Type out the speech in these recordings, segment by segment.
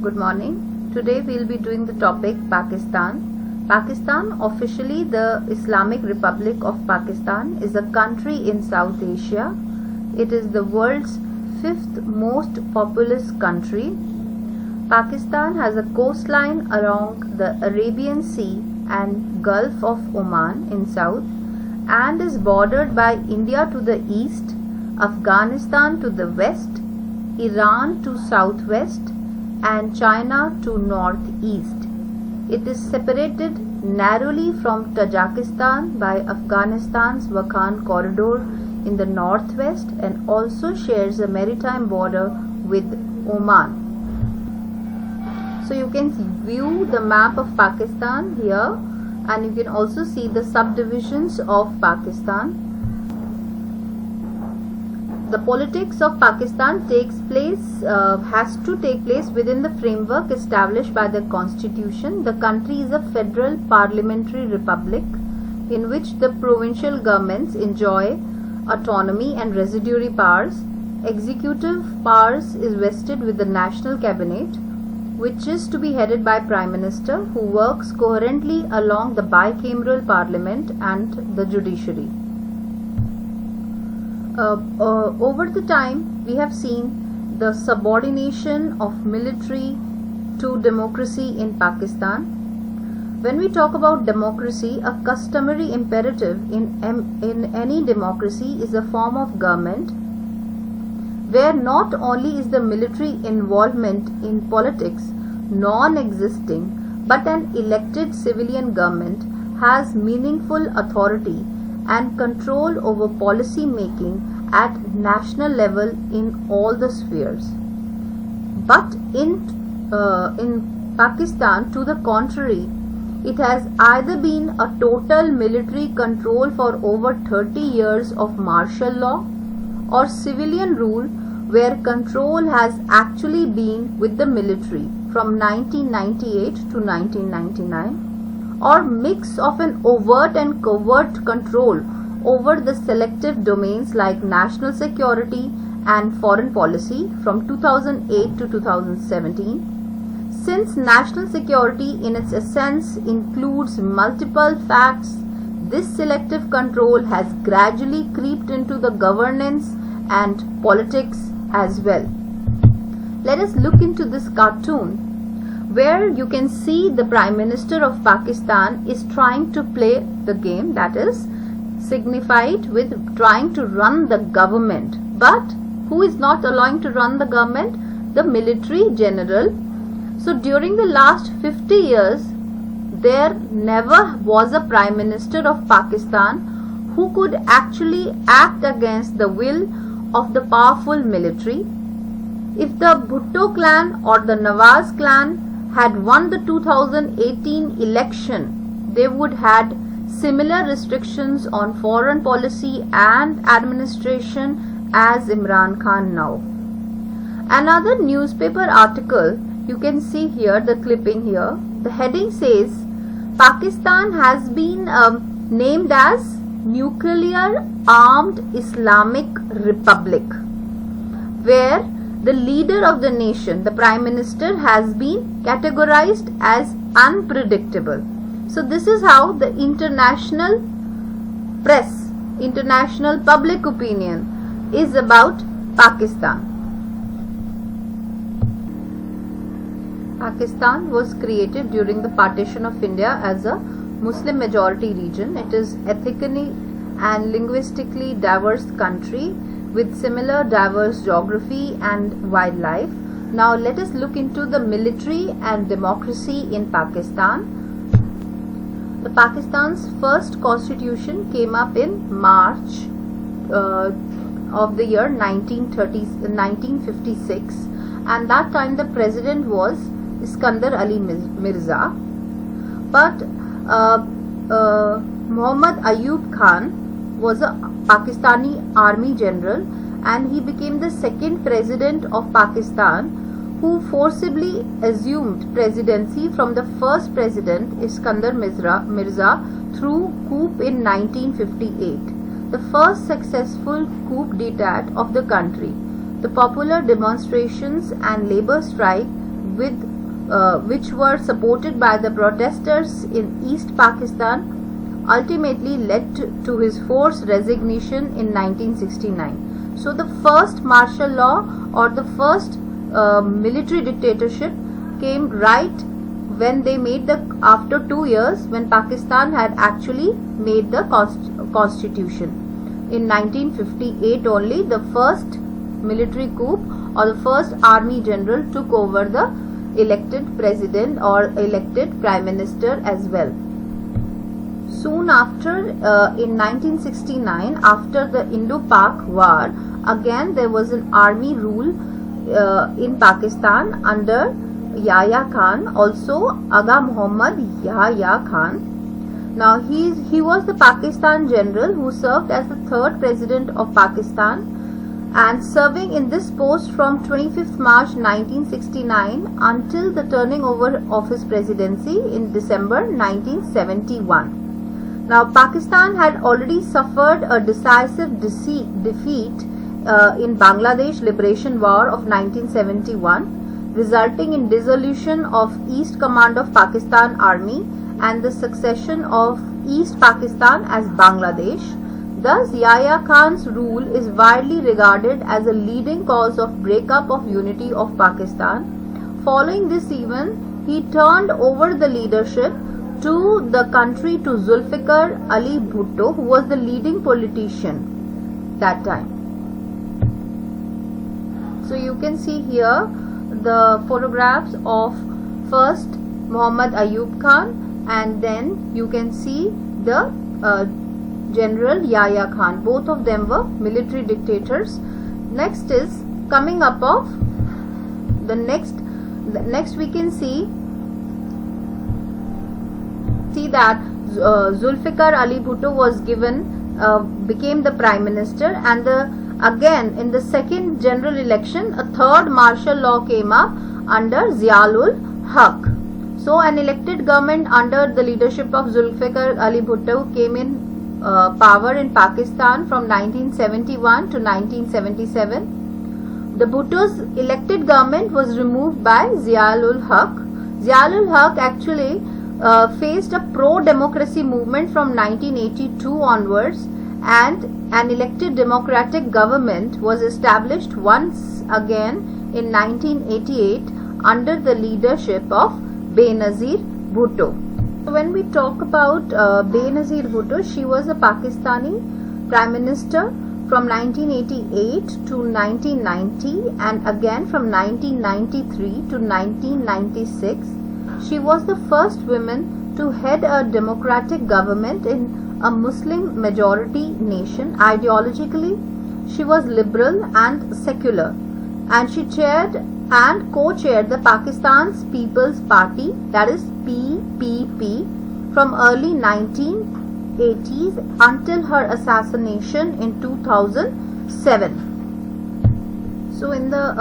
Good morning. Today we'll be doing the topic Pakistan. Pakistan, officially the Islamic Republic of Pakistan, is a country in South Asia. It is the world's fifth most populous country. Pakistan has a coastline along the Arabian Sea and Gulf of Oman in south and is bordered by India to the east, Afghanistan to the west, Iran to southwest, and China to northeast. It is separated narrowly from Tajikistan by Afghanistan's Wakhan corridor in the northwest and also shares a maritime border with Oman. So you can view the map of Pakistan here, and you can also see the subdivisions of Pakistan. The politics of Pakistan has to take place within the framework established by the constitution. The country is a federal parliamentary republic in which the provincial governments enjoy autonomy and residuary powers. Executive powers is vested with the national cabinet, which is to be headed by Prime Minister, who works coherently along the bicameral parliament and the judiciary. Over the time, we have seen the subordination of military to democracy in Pakistan. When we talk about democracy, a customary imperative in any democracy is a form of government where not only is the military involvement in politics non-existing, but an elected civilian government has meaningful authority and control over policy making at national level in all the spheres. But in Pakistan, to the contrary, it has either been a total military control for over 30 years of martial law or civilian rule where control has actually been with the military from 1998 to 1999, or mix of an overt and covert control over the selective domains like national security and foreign policy from 2008 to 2017. Since national security in its essence includes multiple facts, this selective control has gradually creeped into the governance and politics as well. Let us look into this cartoon where you can see the Prime Minister of Pakistan is trying to play the game, that is signified with trying to run the government. But who is not allowing to run the government? The military general. So during the last 50 years, there never was a Prime Minister of Pakistan who could actually act against the will of the powerful military. If the Bhutto clan or the Nawaz clan had won the 2018 election, they would had similar restrictions on foreign policy and administration as Imran Khan now. Another newspaper article, you can see here the clipping here. The heading says Pakistan has been named as Nuclear Armed Islamic Republic, where the leader of the nation, the Prime Minister, has been categorized as unpredictable. So this is how the international press, international public opinion is about Pakistan. Pakistan was created during the partition of India as a Muslim majority region. It is ethnically and linguistically diverse country with similar diverse geography and wildlife. Now let us look into the military and democracy in Pakistan. The Pakistan's first constitution came up in March of the year 1956, and that time the president was Iskandar Ali Mirza. But Muhammad Ayub Khan was a Pakistani army general, and he became the second president of Pakistan who forcibly assumed presidency from the first president Iskandar Mirza through coup in 1958, the first successful coup d'état of the country. The popular demonstrations and labor strike with which were supported by the protesters in East Pakistan, ultimately led to his forced resignation in 1969. So the first martial law or the first military dictatorship came right when they made after 2 years, when Pakistan had actually made the constitution. In 1958 only, the first military coup or the first army general took over the elected president or elected prime minister as well. Soon after, in 1969, after the Indo-Pak war, again there was an army rule in Pakistan under Yahya Khan, also Aga Muhammad Yahya Khan. Now he was the Pakistan general who served as the third president of Pakistan, and serving in this post from 25th March 1969 until the turning over of his presidency in December 1971. Now Pakistan had already suffered a decisive defeat in Bangladesh Liberation War of 1971, resulting in dissolution of East Command of Pakistan Army and the succession of East Pakistan as Bangladesh. Thus, Yahya Khan's rule is widely regarded as a leading cause of breakup of unity of Pakistan. Following this event, he turned over the leadership to the country to Zulfikar Ali Bhutto, who was the leading politician that time. So you can see here the photographs of first Muhammad Ayub Khan, and then you can see the General Yahya Khan. Both of them were military dictators. Next is coming up of the next we can see that Zulfikar Ali Bhutto was became the prime minister, and again in the second general election a third martial law came up under Ziaul Haq. So an elected government under the leadership of Zulfikar Ali Bhutto came in power in Pakistan from 1971 to 1977. The Bhutto's elected government was removed by Ziaul Haq. Ziaul Haq actually faced a pro-democracy movement from 1982 onwards, and an elected democratic government was established once again in 1988 under the leadership of Benazir Bhutto. When we talk about Benazir Bhutto, she was a Pakistani Prime Minister from 1988 to 1990 and again from 1993 to 1996. She was the first woman to head a democratic government in a Muslim majority nation. Ideologically, she was liberal and secular, and she chaired and co-chaired the Pakistan's People's Party, that is PPP, from early 1980s until her assassination in 2007. So in the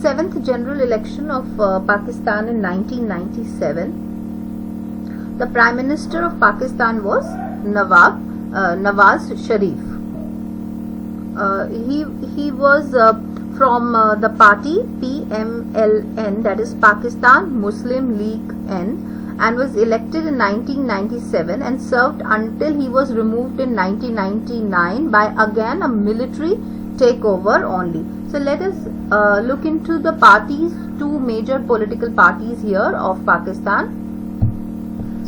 7th general election of Pakistan in 1997, the Prime Minister of Pakistan was Nawaz Sharif. He was from the party PMLN, that is Pakistan Muslim League N, and was elected in 1997 and served until he was removed in 1999 by again a military takeover only. So let us look into the parties, two major political parties here of Pakistan.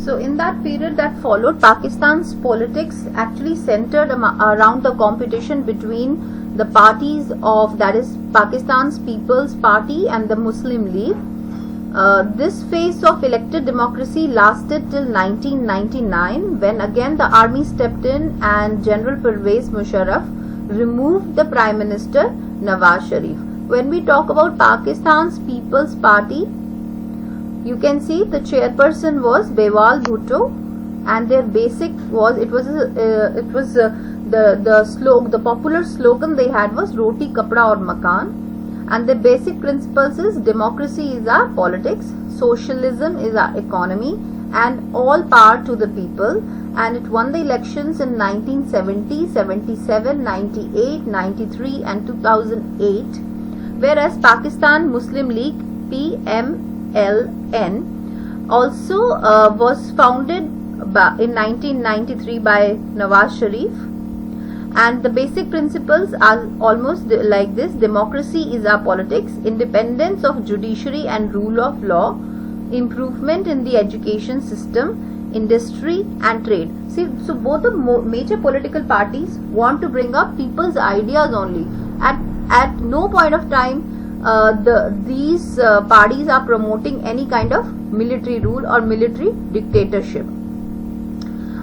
So in that period that followed, Pakistan's politics actually centered around the competition between the parties of, that is Pakistan's People's Party and the Muslim League. This phase of elected democracy lasted till 1999, when again the army stepped in and General Pervez Musharraf removed the Prime Minister Nawaz Sharif. When we talk about Pakistan's People's Party, you can see the chairperson was Bewal Bhutto, and their basic was the popular slogan they had was Roti Kapda aur Makan, and the basic principles is democracy is our politics, socialism is our economy, and all power to the people. And it won the elections in 1970, 77, 98, 93 and 2008, whereas Pakistan Muslim League PMLN PLN, also was founded in 1993 by Nawaz Sharif, and the basic principles are almost like this: democracy is our politics, independence of judiciary and rule of law, improvement in the education system, industry and trade. See, so both the major political parties want to bring up people's ideas only. At no point of time these parties are promoting any kind of military rule or military dictatorship.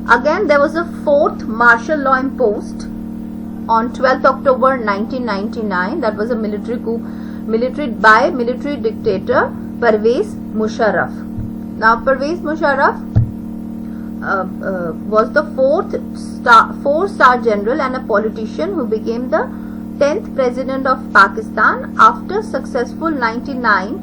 Again, there was a fourth martial law imposed on 12th October 1999. That was a military coup, by military dictator Pervez Musharraf. Now, Pervez Musharraf was the four-star general and a politician who became the 10th president of Pakistan after successful 99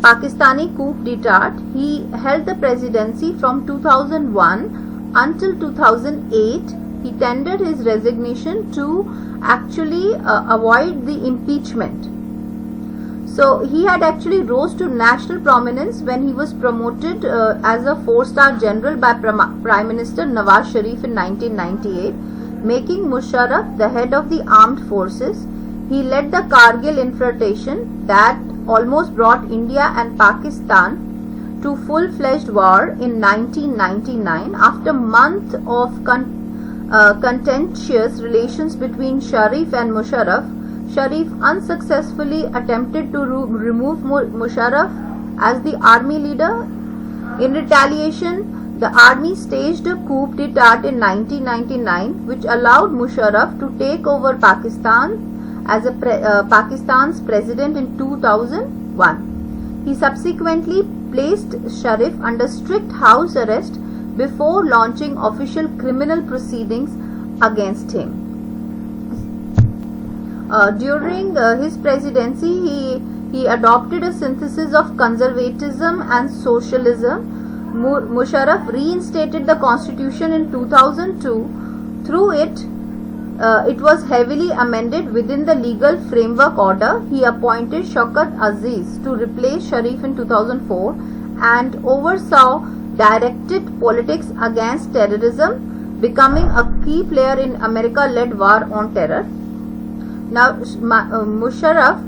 Pakistani coup d'etat. He held the presidency from 2001 until 2008. He tendered his resignation to actually avoid the impeachment. So he had actually rose to national prominence when he was promoted as a four-star general by Prime Minister Nawaz Sharif in 1998, making Musharraf the head of the armed forces. He led the Kargil infiltration that almost brought India and Pakistan to full-fledged war in 1999. After months of contentious relations between Sharif and Musharraf, Sharif unsuccessfully attempted to remove Musharraf as the army leader. In retaliation, the army staged a coup d'etat in 1999, which allowed Musharraf to take over Pakistan as Pakistan's president in 2001. He subsequently placed Sharif under strict house arrest before launching official criminal proceedings against him. During his presidency, he adopted a synthesis of conservatism and socialism. Musharraf reinstated the constitution in 2002. Through it, it was heavily amended within the legal framework order. He appointed Shaukat Aziz to replace Sharif in 2004 and oversaw directed politics against terrorism, becoming a key player in America-led war on terror. Now, Musharraf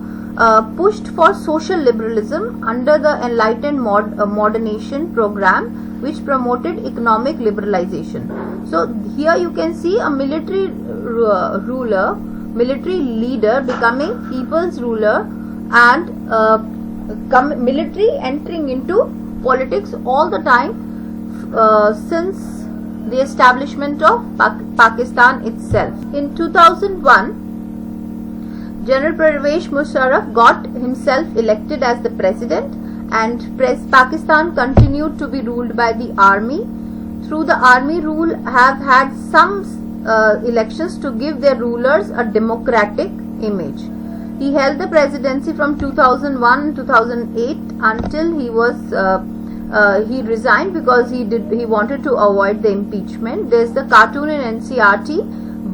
pushed for social liberalism under the Enlightened Modernization program, which promoted economic liberalization. So, here you can see a military ruler, military leader becoming people's ruler, and military entering into politics all the time since the establishment of Pakistan itself. In 2001, General Pervez Musharraf got himself elected as the president, and Pakistan continued to be ruled by the army. Through the army rule, have had some elections to give their rulers a democratic image. He held the presidency from 2001 to 2008 until he resigned because he wanted to avoid the impeachment. There's the cartoon in NCERT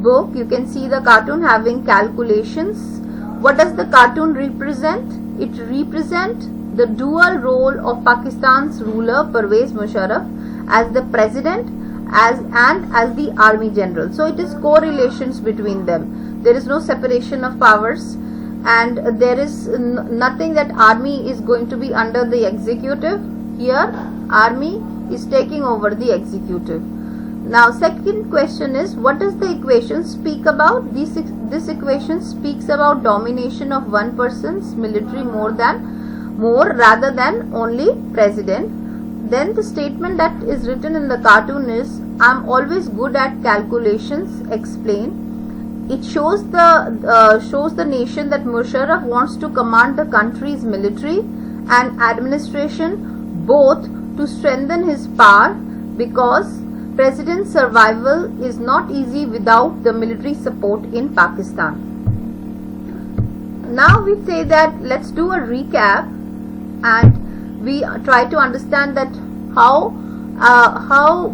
book. You can see the cartoon having calculations. What does the cartoon represent? It represents the dual role of Pakistan's ruler Pervez Musharraf as the president and as the army general. So it is correlations between them. There is no separation of powers, and there is nothing that army is going to be under the executive. Here army is taking over the executive. Now, second question is, what does the equation speak about? This equation speaks about domination of one person's military more rather than only president. Then the statement that is written in the cartoon is, "I'm always good at calculations, explain." It shows the nation that Musharraf wants to command the country's military and administration both to strengthen his power, because president's survival is not easy without the military support in Pakistan. Now we say that let's do a recap and we try to understand that how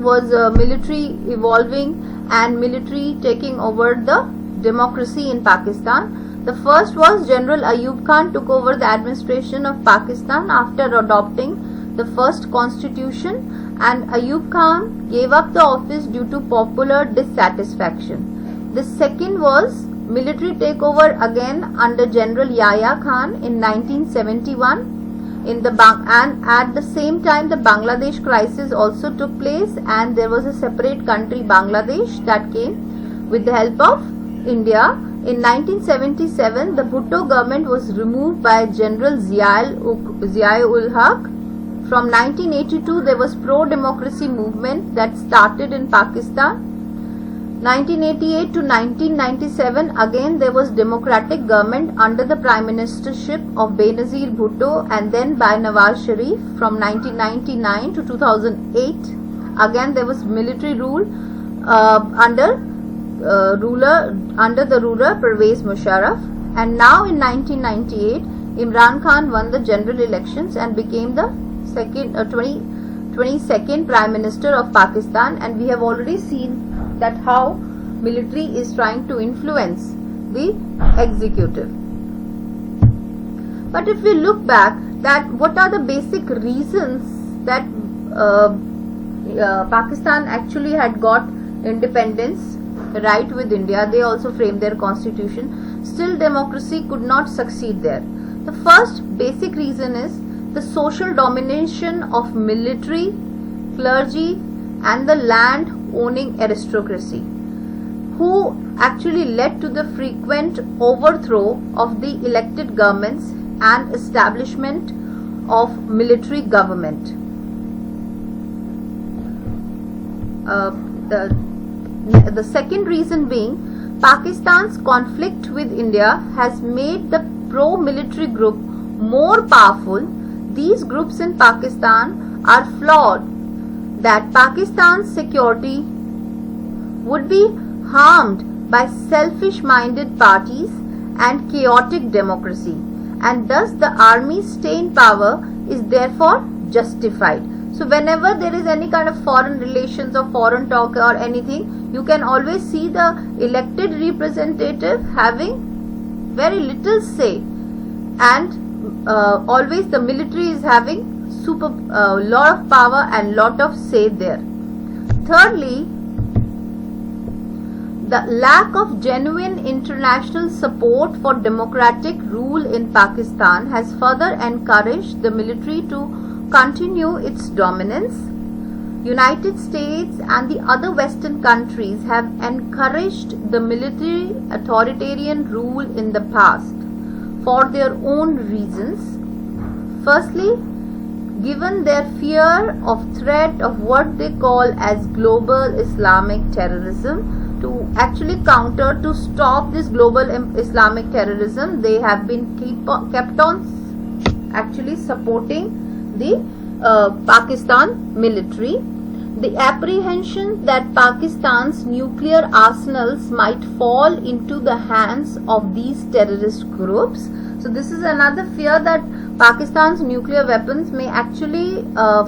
was military evolving and military taking over the democracy in Pakistan. The first was General Ayub Khan took over the administration of Pakistan after adopting the first constitution, and Ayub Khan gave up the office due to popular dissatisfaction. The second was military takeover again under General Yahya Khan in 1971 and at the same time the Bangladesh crisis also took place, and there was a separate country, Bangladesh, that came with the help of India. In 1977 the Bhutto government was removed by General Zia-ul Haq. From 1982 there was pro-democracy movement that started in Pakistan. 1988 to 1997 again there was democratic government under the prime ministership of Benazir Bhutto and then by Nawaz Sharif. From 1999 to 2008 again there was military rule under the ruler Pervez Musharraf, and now in 1998 Imran Khan won the general elections and became the 22nd Prime Minister of Pakistan, and we have already seen that how military is trying to influence the executive. But if we look back, that what are the basic reasons that Pakistan actually had got independence right with India? They also framed their constitution. Still democracy could not succeed there. The first basic reason is the social domination of military, clergy and the land owning aristocracy, who actually led to the frequent overthrow of the elected governments and establishment of military government. The second reason being Pakistan's conflict with India has made the pro-military group more powerful. These groups in Pakistan are flawed, that Pakistan's security would be harmed by selfish-minded parties and chaotic democracy, and thus the army's staying power is therefore justified. So whenever there is any kind of foreign relations or foreign talk or anything, you can always see the elected representative having very little say, and always the military is having lot of power and lot of say there. Thirdly, the lack of genuine international support for democratic rule in Pakistan has further encouraged the military to continue its dominance. United States and the other Western countries have encouraged the military authoritarian rule in the past for their own reasons. Firstly, given their fear of threat of what they call as global Islamic terrorism, to actually counter, to stop this global Islamic terrorism, they have been kept on actually supporting the Pakistan military. The apprehension that Pakistan's nuclear arsenals might fall into the hands of these terrorist groups. So this is another fear, that Pakistan's nuclear weapons may actually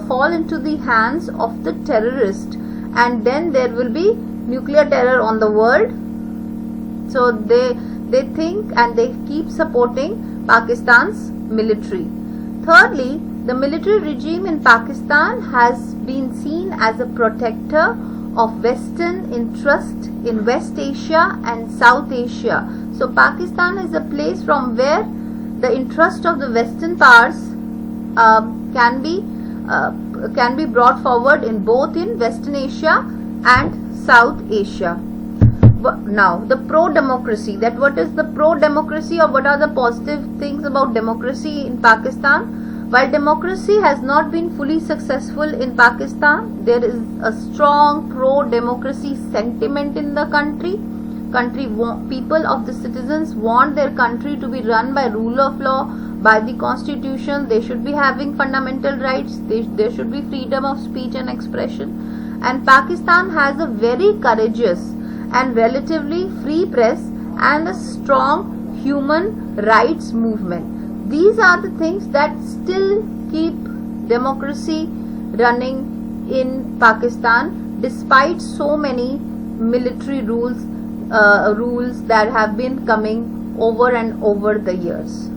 fall into the hands of the terrorist, and then there will be nuclear terror on the world. So they think and they keep supporting Pakistan's military. Thirdly, the military regime in Pakistan has been seen as a protector of Western interest in West Asia and South Asia. So Pakistan is a place from where the interest of the Western powers can be brought forward in both in Western Asia and South Asia. Now, the pro-democracy, that what is the pro-democracy, or what are the positive things about democracy in Pakistan? While democracy has not been fully successful in Pakistan, there is a strong pro-democracy sentiment in the country. People of the citizens want their country to be run by rule of law, by the constitution. They should be having fundamental rights. There should be freedom of speech and expression. And Pakistan has a very courageous and relatively free press and a strong human rights movement. These are the things that still keep democracy running in Pakistan despite so many military rules that have been coming over and over the years.